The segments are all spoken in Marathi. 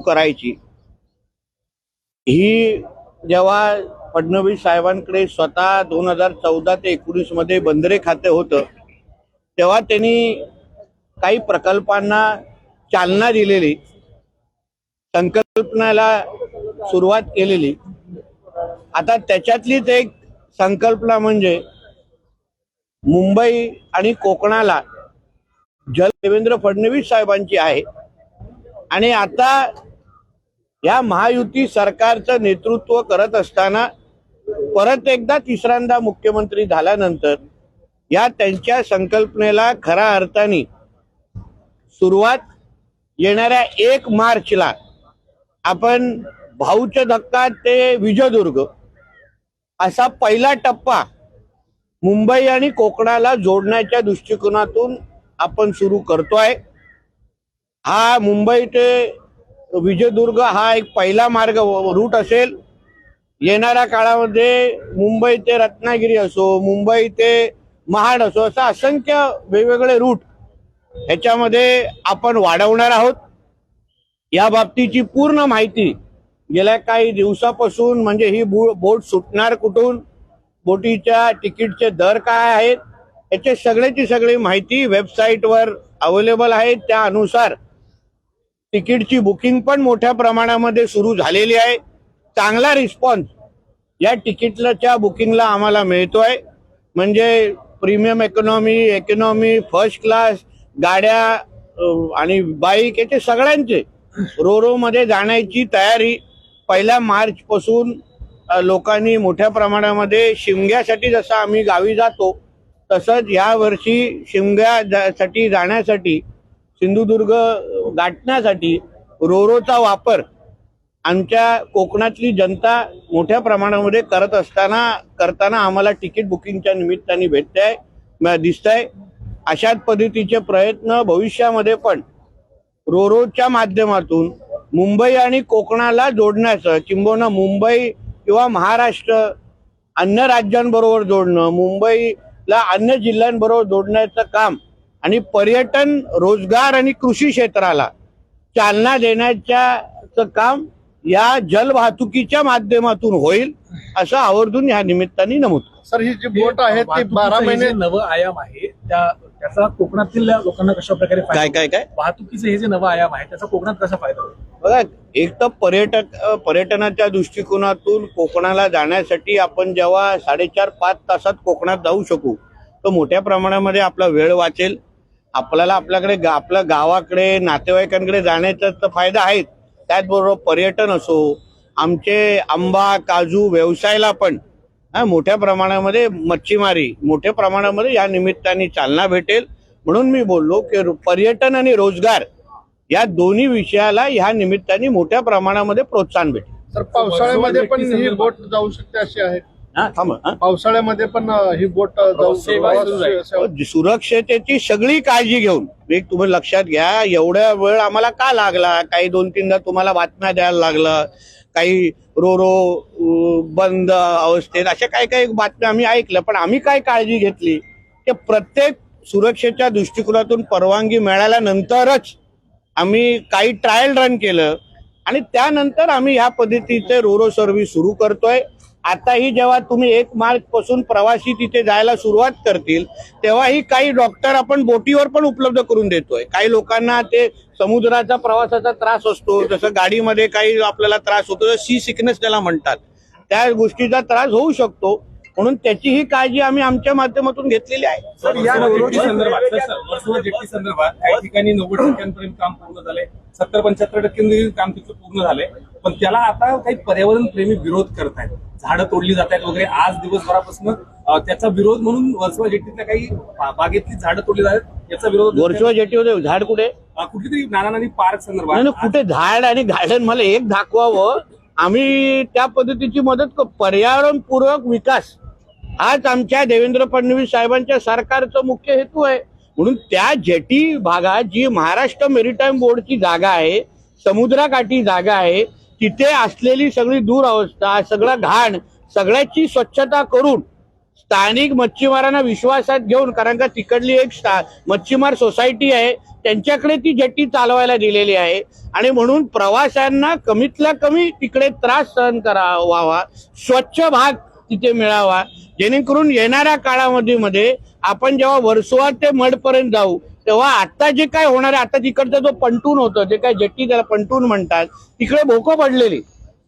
करायची ही जेव्हा फडणवीस साहेबांकडे स्वतः 2014 ते 19 मध्ये बंदरे खाते होतं तेव्हा त्यांनी काही प्रकल्पांना चालना दिलेली, संकल्पनाला सुरुवात केलेली. आता त्याच्यातलीच एक संकल्पना म्हणजे मुंबई आणि कोकणाला जल देवेंद्र फडणवीस साहेबांची आहे. आणि आता या महायुती सरकारचं नेतृत्व करत असताना परत एकदा तिसऱ्यांदा मुख्यमंत्री झाल्यानंतर या त्यांच्या संकल्पनेला खऱ्या अर्थाने सुरुवात येणाऱ्या 1 मार्चला आपण भाऊच्या धक्का ते विजयदुर्ग असा पहिला टप्पा मुंबई आणि कोकणाला जोडण्याच्या दृष्टिकोनातून आपण सुरू करतोय. हा मुंबई ते विजयदुर्ग हा एक पहिला मार्ग रूट असेल. येणाऱ्या काळामध्ये मुंबई ते रत्नागिरी असो, मुंबई ते महाड असो, असं असंख्य वेगवेगळे रूट ह्याच्यामध्ये आपण वाढवणार आहोत. या बाबतीची पूर्ण माहिती गेल्या काही दिवसापासून म्हणजे ही बोट सुटणार कुठून, बोटीच्या तिकीटचे दर काय आहेत याची सगळी माहिती वेबसाईटवर अवेलेबल आहे. त्या अनुसार तिकीटची बुकिंग पण मोठ्या प्रमाणामध्ये सुरू झालेली आहे. चांगला रिस्पॉन्स या तिकीटच्या बुकिंगला आम्हाला मिळतोय. म्हणजे प्रीमियम इकॉनॉमी फर्स्ट क्लास गाड्या आणि बाईक याचे सगळ्यांचे रोरो मध्ये जाण्याची तयारी 1 मार्च पासून लोकांनी मोठ्या प्रमाणामध्ये शिमग्यासाठी जसं आम्ही गावी जातो तसंच यावर्षी शिमग्यासाठी जाण्यासाठी सिंधुदुर्ग गाठण्यासाठी रोरोचा वापर आमच्या कोकणातली जनता मोठ्या प्रमाणामध्ये करताना आम्हाला तिकीट बुकिंगच्या निमित्ताने दिसतंय. अशाच पद्धतीचे प्रयत्न भविष्यामध्ये पण रोरोच्या माध्यमातून मुंबई आणि कोकणाला जोडण्याचं, किंबहुना मुंबई किंवा महाराष्ट्र अन्य राज्यांबरोबर जोडणं, मुंबईला अन्य जिल्ह्यांबरोबर जोडण्याचं काम आणि पर्यटन, रोजगार आणि कृषी क्षेत्राला चालना देण्याचं काम या जलवाहतुकीच्या माध्यमातून होईल असं आवर्जून या निमित्ताने नमूद. सर, ही जी बोट आहे ती 12 महिने नवं आयाम आहे त्याचा कोकणातील लोकांना कशा प्रकारे काय वाहतुकीचे हे जे नवं आयाम आहे त्याचा कोकणात कसा फायदा होईल? बघा, एक तर पर्यटनाच्या दृष्टिकोनातून कोकणाला जाण्यासाठी आपण जेव्हा 4.5-5 तासात कोकणात जाऊ शकू तर मोठ्या प्रमाणामध्ये आपला वेळ वाचेल. आपल्याला आपल्या गावाकडे नातेवाईकांकडे जाण्याचा तर फायदा आहेच. त्याचबरोबर पर्यटन असो, आमचे आंबा काजू व्यवसायाला पण मोठ्या प्रमाणामध्ये मच्छीमारी मोठ्या प्रमाणामध्ये या निमित्ताने चालना भेटेल. म्हणून मी बोललो की पर्यटन आणि रोजगार या दोन्ही विषयाला ह्या निमित्ताने मोठ्या प्रमाणामध्ये प्रोत्साहन भेटेल. सर, पावसाळ्यामध्ये पण ही बोट जाऊ शकते अशी आहे? पावसाळ्यामध्ये पण ही बोट सुरक्षतेची सगळी काळजी घेऊन एक तुम्ही लक्षात घ्या. एवढ्या वेळ आम्हाला का लागला? काही 2-3दा तुम्हाला बातम्या द्यायला लागलं, काही रोरो बंद अवस्थेत, अशा काही बातम्या आम्ही ऐकल्या. पण आम्ही काय काळजी घेतली की प्रत्येक सुरक्षेच्या दृष्टिकोनातून परवानगी मिळाल्यानंतरच आम्ही काही ट्रायल रन केलं आणि त्यानंतर आम्ही ह्या पद्धतीचे रोरो सर्व्हिस सुरू करतोय. आताही जेव्हा तुम्ही 1 मार्च पासून प्रवासी तिथे जायला सुरुवात करतील तेव्हाही काही डॉक्टर आपण बोटीवर पण उपलब्ध करून देतोय. काही लोकांना ते समुद्राचा प्रवासाचा त्रास असतो, जसं गाडीमध्ये काही आपल्याला त्रास होतो, सी सिकनेस त्याला म्हणतात, त्या गोष्टीचा त्रास होऊ शकतो. म्हणून त्याचीही काळजी आम्ही आमच्या माध्यमातून घेतलेली आहे. सर, या वर्सोवा जेट्टी संदर्भात काही ठिकाणी 90% काम पूर्ण झालंय, 70-75% काम तिथं पूर्ण झालंय. पण त्याला आता काही पर्यावरण प्रेमी विरोध करतायत, झाडं तोडली जात आहेत वगैरे. आज दिवसभरापासून त्याचा विरोध म्हणून वर्सोवा जेट्टीतल्या काही बागेतली झाडं तोडली जात आहेत याचा विरोध. वर्सोवा जेट्टीमध्ये झाड कुठे? कुठली तरी नाना पार्क संदर्भात कुठे झाड आणि गार्डन मला एक दाखवावं. आम्ही त्या पद्धतीची मदत करतो. पर्यावरणपूरक विकास हाच आमच्या देवेंद्र फडणवीस साहेबांच्या सरकारचा मुख्य हेतू आहे. म्हणून त्या जेटी भागात जी महाराष्ट्र मेरीटाईम बोर्डची जागा आहे, समुद्रकाठी जागा आहे, तिथे असलेली सगळी दुरावस्था, सगळं घाण, सगळ्याची स्वच्छता करून स्थानिक मच्छीमारांना विश्वासात घेऊन, कारण का तिकडली एक मच्छीमार सोसायटी आहे, त्यांच्याकडे ती जेट्टी चालवायला दिलेली आहे आणि म्हणून प्रवाशांना कमीतला कमी तिकडे त्रास सहन करावा, स्वच्छ भाग तिथे मिळावा, जेणेकरून येणाऱ्या काळामध्ये आपण जेव्हा वर्सोवा ते मडपर्यंत जाऊ तेव्हा आता जे काय होणार आहे, आता तिकडचा जो पंटून होतं, जे काय जेट्टी त्याला पंटून म्हणतात, तिकडे भोकं पडलेली,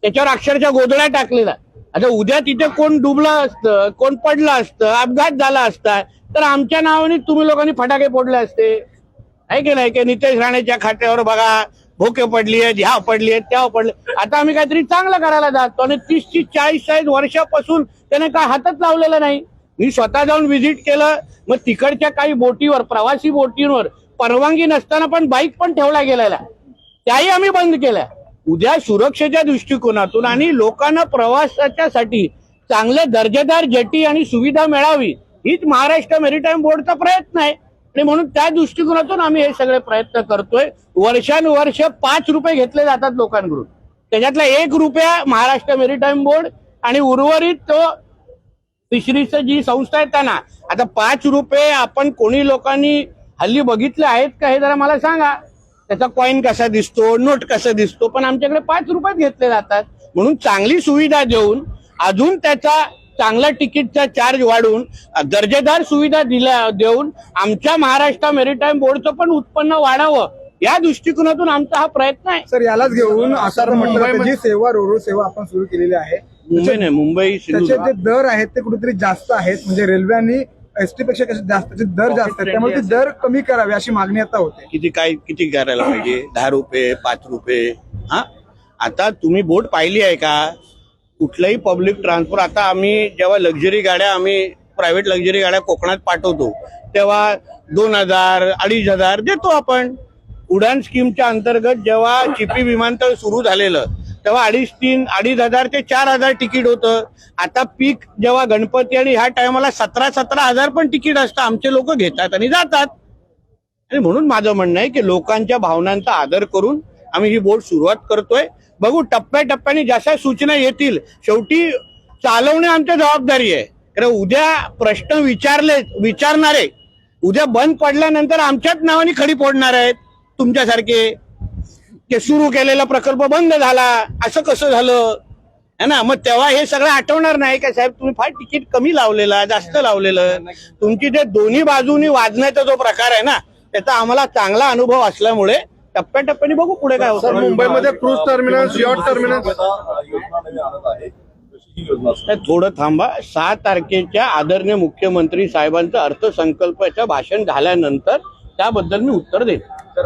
त्याच्यावर अक्षरशः गोधड्या टाकलेला. आता उद्या तिथे कोण डुबलं असतं, कोण पडलं असतं, अपघात झाला असता तर आमच्या नावाने तुम्ही लोकांनी फटाके फोडले असते, आहे की नाही? की नितेश राणेच्या खात्यावर बघा भोके पडली आहेत, ह्या पडली आहेत, त्या पडले. आता आम्ही काहीतरी चांगलं करायला जातो आणि 30-40 वर्षापासून त्याने काय हातच लावलेलं नाही. मी स्वतः जाऊन व्हिजिट केलं, मग तिकडच्या काही बोटीवर, प्रवासी बोटींवर परवानगी नसताना पण बाईक पण ठेवला गेलेला, त्याही आम्ही बंद केल्या. उद्या सुरक्षेच्या दृष्टिकोनातून आणि लोकांना प्रवासाच्यासाठी चांगले दर्जेदार जेटी आणि सुविधा मिळावी हीच महाराष्ट्र मेरीटाईम बोर्डचा प्रयत्न आहे आणि म्हणून त्या दृष्टिकोनातून आम्ही हे सगळे प्रयत्न करतोय. वर्षानुवर्ष 5 रुपये घेतले जातात लोकांकडून, त्याच्यातला 1 रुपया महाराष्ट्र मेरीटाईम बोर्ड आणि उर्वरित तो फिशरीचं जी संस्था आहे त्यांना. आता 5 रुपये आपण कोणी लोकांनी हल्ली बघितले आहेत का हे जरा मला सांगा. त्याचा कॉईन कसा दिसतो, नोट कसा दिसतो, पण आमच्याकडे 5 रुपये घेतले जातात. म्हणून चांगली सुविधा देऊन, अजून त्याचा चांगला तिकीटचा चार्ज वाढवून, दर्जेदार सुविधा देऊन आमच्या महाराष्ट्र मेरीटाईम बोर्डचं पण उत्पन्न वाढावं या दृष्टिकोनातून आमचा हा प्रयत्न आहे. सर, यालाच घेऊन असं म्हटलं जातं जी सेवा रोरो सेवा आपण सुरू केलेली आहे, मुंबई नाही, मुंबई त्याचे जे दर आहेत ते कुठेतरी जास्त आहेत, म्हणजे रेल्वे आणि एसटी पेक्षा कसे जास्त त्याचे दर जास्त आहेत, त्यामुळे ते दर कमी करावे अशी मागणी आता होते. किती करायला पाहिजे? 10 रुपये, 5 रुपये? हा, आता तुम्ही बोट पाहिली आहे का? कुठलंही पब्लिक ट्रान्सपोर्ट, आता आम्ही जेव्हा लक्झरी गाड्या, आम्ही प्रायव्हेट लक्झरी गाड्या कोकणात पाठवतो तेव्हा 2000, 2500 देतो आपण. उडान स्कीमच्या अंतर्गत जेव्हा चिपी विमानतळ सुरू झालेलं तेव्हा 2,500 ते 4,000 तिकीट होतं. आता पीक जेव्हा गणपती आणि ह्या टायमाला 17,000 पण तिकीट असतं. आमचे लोक घेतात आणि जातात. आणि म्हणून माझं म्हणणं आहे की लोकांच्या भावनांचा आदर करून आम्ही ही बोट सुरुवात करतोय. बघू टप्प्याटप्प्याने जशा सूचना येतील, शेवटी चालवणे आमची जबाबदारी आहे. कारण उद्या प्रश्न विचारणारे उद्या बंद पडल्यानंतर आमच्याच नावाने खडी फोडणार आहेत तुमच्यासारखे, की सुरू केलेला प्रकल्प बंद झाला, असं कसं झालं है ना. मग तेव्हा हे सगळं आठवणार नाही का साहेब तुम्ही फार तिकीट कमी लावलेला, जास्त लावलेलं. तुमची ते दोन्ही बाजूनी वाजण्याचा जो प्रकार आहे ना, त्याचा आम्हाला चांगला अनुभव असल्यामुळे टप्प्याटप्प्याने बघू पुढे काय होतं. मुंबईमध्ये क्रूज टर्मिनस, यॉट टर्मिनस थोडं थांबा. 6 तारखेच्या आदरणीय मुख्यमंत्री साहेबांचं अर्थसंकल्पाचं भाषण झाल्यानंतर त्याबद्दल मी उत्तर देईन.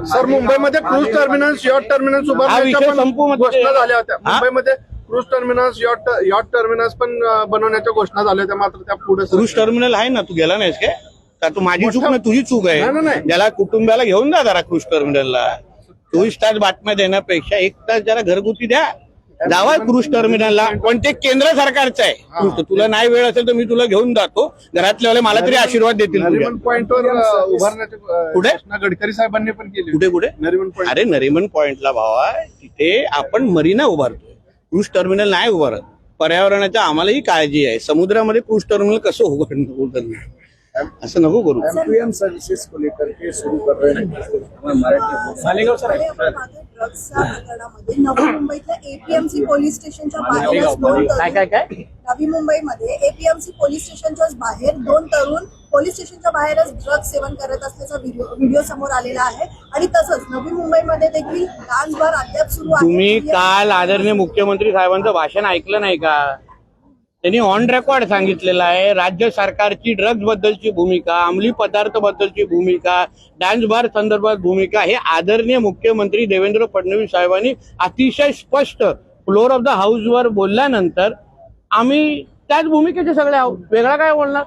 सर, मुंबईमध्ये क्रूज टर्मिनस, यॉट टर्मिनस उभारण्याच्या पण घोषणा झाल्या होत्या. मुंबईमध्ये क्रूज टर्मिनस, यॉट टर्मिनस पण बनवण्याच्या घोषणा झाल्या होत्या, मात्र त्या पुढे. क्रूज टर्मिनल आहे ना, तू गेला नाहीस काय? का तू माझी चूक नाही, तुझी चूक आहे. नाही. ज्याला कुटुंबाला घेऊन जा जरा क्रूज टर्मिनलला. 24 तास बातम्या देण्यापेक्षा 1 तास जरा घरगुती द्या, जावा क्रूज टर्मिनलला. पण ते केंद्र सरकारचं आहे. तुला नाही वेळ असेल तर मी तुला घेऊन जातो. घरातले मला तरी आशीर्वाद देतील. नरिमन पॉइंटवर उभारण्याची घोषणा गडकरी साहेबांनी पण केली. कुठे? नरिमन पॉइंट. अरे नरिमन पॉइंटला भावा, तिथे आपण मरीना उभारतोय, क्रूज टर्मिनल नाही उभारत. पर्यावरणाची आम्हालाही काळजी आहे. समुद्रामध्ये क्रूज टर्मिनल कसं उभारणार, असं नको करू. एमपीएम सर्विसेस को लेकर के शुरू कर रहे हैं मालेगाव सर. ड्रग्सच्या प्रकरणामध्ये नवी मुंबईतल्या एपीएमसी पोलीस स्टेशनच्या बाहेर काय नवी मुंबईमध्ये एपीएमसी पोलीस स्टेशनच्या बाहेर 2 तरुण पोलीस स्टेशनच्या बाहेरच ड्रग्ज सेवन करत असल्याचा व्हिडिओ समोर आलेला आहे. आणि तसंच नवी मुंबईमध्ये देखील डान्स बार अद्याप सुरू आहे. तुम्ही काल आदरणीय मुख्यमंत्री साहेबांचं भाषण ऐकलं नाही का? त्यांनी ऑन रेकॉर्ड सांगितलेलं आहे राज्य सरकारची ड्रग्ज बद्दलची भूमिका, अंमली पदार्थ बद्दलची भूमिका, डान्स बार संदर्भात भूमिका हे आदरणीय मुख्यमंत्री देवेंद्र फडणवीस साहेबांनी अतिशय स्पष्ट फ्लोर ऑफ द हाऊस वर बोलल्यानंतर आम्ही त्याच भूमिकेचे सगळे आहोत. वेगळा काय बोलणार?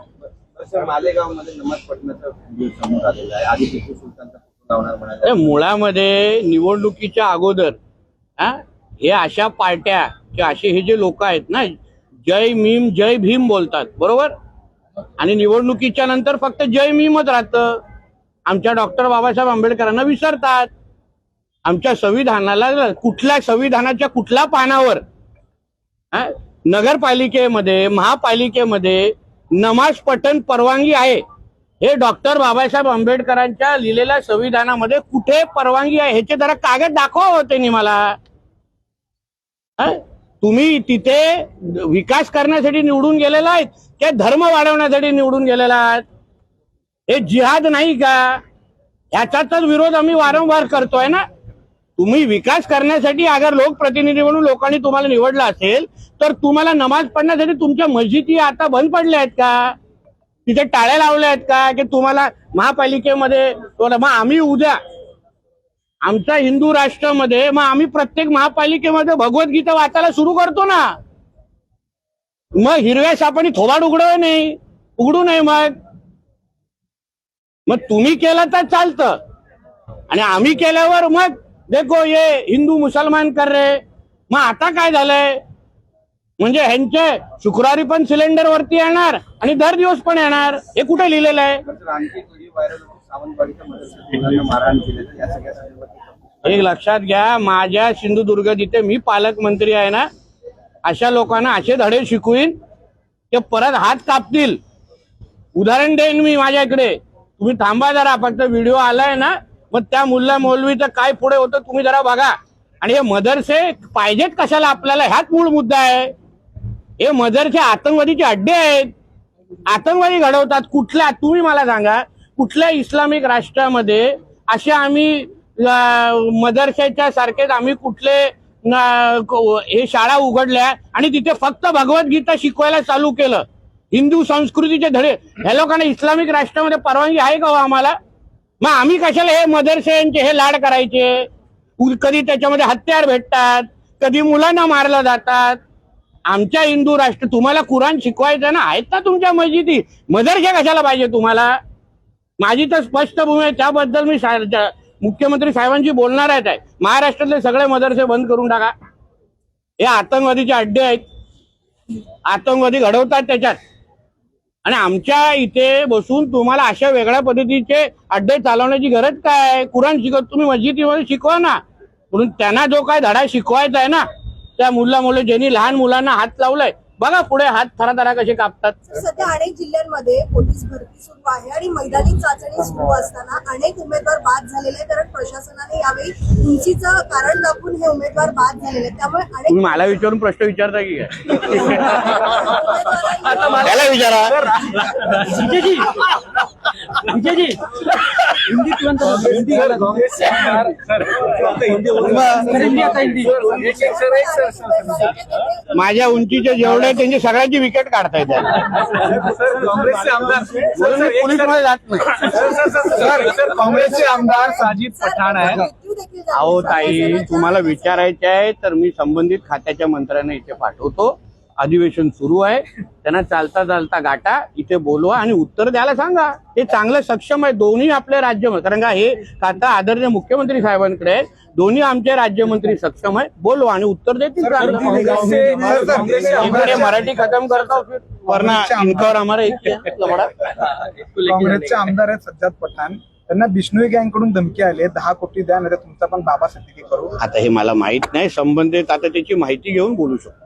मालेगावमध्ये नमाज पठणाचा व्हिडिओ समोर आलेला आहे. आधी टिपू सुलतानचा फोटो लावणार म्हणाले. मुळामध्ये निवडणुकीच्या अगोदर हे अशा पार्ट्या किंवा असे हे जे लोक आहेत ना, जय मीम जय भीम बोलतात, बरोबर. आणि निवडणुकीच्या नंतर फक्त जय मीमच राहतं. आमच्या डॉक्टर बाबासाहेब आंबेडकरांना विसरतात. आमच्या संविधानाला कुठल्या संविधानाच्या कुठल्या पानावर नगरपालिकेमध्ये, महापालिकेमध्ये नमाज पठण परवानगी आहे. हे डॉक्टर बाबासाहेब आंबेडकरांच्या लिहिलेल्या संविधानामध्ये कुठे परवानगी आहे ह्याचे जरा कागद दाखवा होते मला. तुम्ही तिथे विकास करण्यासाठी निवडून गेलेला आहेत की धर्म वाढवण्यासाठी निवडून गेलेला आहात? हे जिहाद नाही का? ह्याचाच विरोध आम्ही वारंवार करतोय ना. तुम्ही विकास करण्यासाठी अगर लोकप्रतिनिधी म्हणून लोकांनी तुम्हाला निवडलं असेल तर तुम्हाला नमाज पढण्यासाठी तुमच्या मस्जिदी आता बंद पडल्या आहेत का? तिथे टाळ्या लावल्या आहेत का? की तुम्हाला महापालिकेमध्ये मग आम्ही उद्या आमच्या हिंदू राष्ट्रामध्ये मग आम्ही प्रत्येक महापालिकेमध्ये भगवद्गीता वाचायला सुरू करतो ना. मग हिरव्या सापाने थोबाड उघडू नये. मग तुम्ही केलं तर चालतं आणि आम्ही केल्यावर मग देखो ये हिंदू मुसलमान कर रे. मग आता काय झालंय म्हणजे ह्यांचे शुक्रवारी पण सिलेंडर वरती येणार आणि दर दिवस पण येणार. हे कुठे लिहिलेलं आहे? आणखी व्हिडिओ व्हायरल होतो सावंतवाडीच्या मदरसेत मारहाण केली या सगळ्या संदर्भात एक लक्षात घ्या, माझ्या सिंधुदुर्ग जिथे मी पालकमंत्री आहे ना, अशा लोकांना असे धडे शिकवीन ते परत हात कापतील. उदाहरण देईन मी माझ्या इकडे. तुम्ही थांबा जरा, फक्त व्हिडिओ आलाय ना, मग त्या मुल्ला मौलवीचं काय पुढे होतं तुम्ही जरा बघा. आणि हे मदरसे पाहिजेत कशाला आपल्याला, ह्याच मूळ मुद्दा आहे. हे मदरसे आतंकवादीचे अड्डे आहेत, आतंकवादी घडवतात. कुठल्या, तुम्ही मला सांगा, कुठल्या इस्लामिक राष्ट्रामध्ये असे आम्ही मदरशाच्या सारखेच आम्ही कुठले हे शाळा उघडल्या आणि तिथे फक्त भगवद्गीता शिकवायला चालू केलं, हिंदू संस्कृतीचे धडे. ह्या लोकांना इस्लामिक राष्ट्रामध्ये परवानगी आहे का हो आम्हाला? मग आम्ही कशाला हे मदरशांचे हे लाड करायचे? कधी त्याच्यामध्ये हत्यार भेटतात, कधी मुलांना मारलं जातात. आमच्या हिंदू राष्ट्र तुम्हाला कुराण शिकवायचं ना, आहेत ना तुमच्या मस्जिदी, मदरशा कशाला पाहिजे तुम्हाला? माझी तर स्पष्ट भूमी आहे, त्याबद्दल मी मुख्यमंत्री साहेबांशी बोलणार आहे. महाराष्ट्रातले सगळे मदरसे बंद करून टाका. हे आतंकवादीचे अड्डे आहेत, आतंकवादी घडवतात त्याच्यात. आणि आमच्या इथे बसून तुम्हाला अशा वेगळ्या पद्धतीचे अड्डे चालवण्याची गरज काय? कुराण तुम्ही मस्जिदीमध्ये शिकवा ना. म्हणून त्यांना जो काय धडा शिकवायचा आहे ना, त्या मुलं ज्यांनी लहान मुलांना हात लावलाय, बघा पुढे हात थरा कसे कापतात. सध्या अनेक जिल्ह्यांमध्ये पोलीस भरती सुरू आहे आणि मैदानी चाचणी सुरू असताना अनेक उमेदवार बाद झालेले आहेत. कारण प्रशासनाने यावेळी उंचीचं कारण दाखवून हे उमेदवार बाद झालेले आहेत. त्यामुळे अनेक तुम्ही मला विचारून प्रश्न विचारता की काय? त्याला विचारा. माझ्या उंचीचे जेवढे त्यांची सगळ्यांची विकेट काढता येतात. काँग्रेसचे आमदार पोलीसमध्ये जात नाही. काँग्रेसचे आमदार साजिद पठाण आहेत. अहो ताई, तुम्हाला विचारायचे आहे तर मी संबंधित खात्याच्या मंत्र्यांना इथे पाठवतो. अधिवेशन सुरू आहे, त्यांना चालता चालता गाठा, इथे बोलवा आणि उत्तर द्यायला सांगा. हे चांगलं सक्षम आहे दोन्ही आपले राज्य, कारण का हे खाता आदरणीय मुख्यमंत्री साहेबांकडे आहे. दोन्ही आमचे राज्यमंत्री सक्षम आहे, बोलवा आणि उत्तर देतील. इकडे मराठी खतम करता वरना इनकावर हमारा काँग्रेसचे आमदार आहेत सज्जाद पठाण. त्यांना बिश्नोई गँग कडून धमकी आली, 10 कोटी द्या नाही तुमचा पण बाबा सिद्दीकी करू. आता हे मला माहित नाही, संबंधित आता त्याची माहिती घेऊन बोलू शकतो.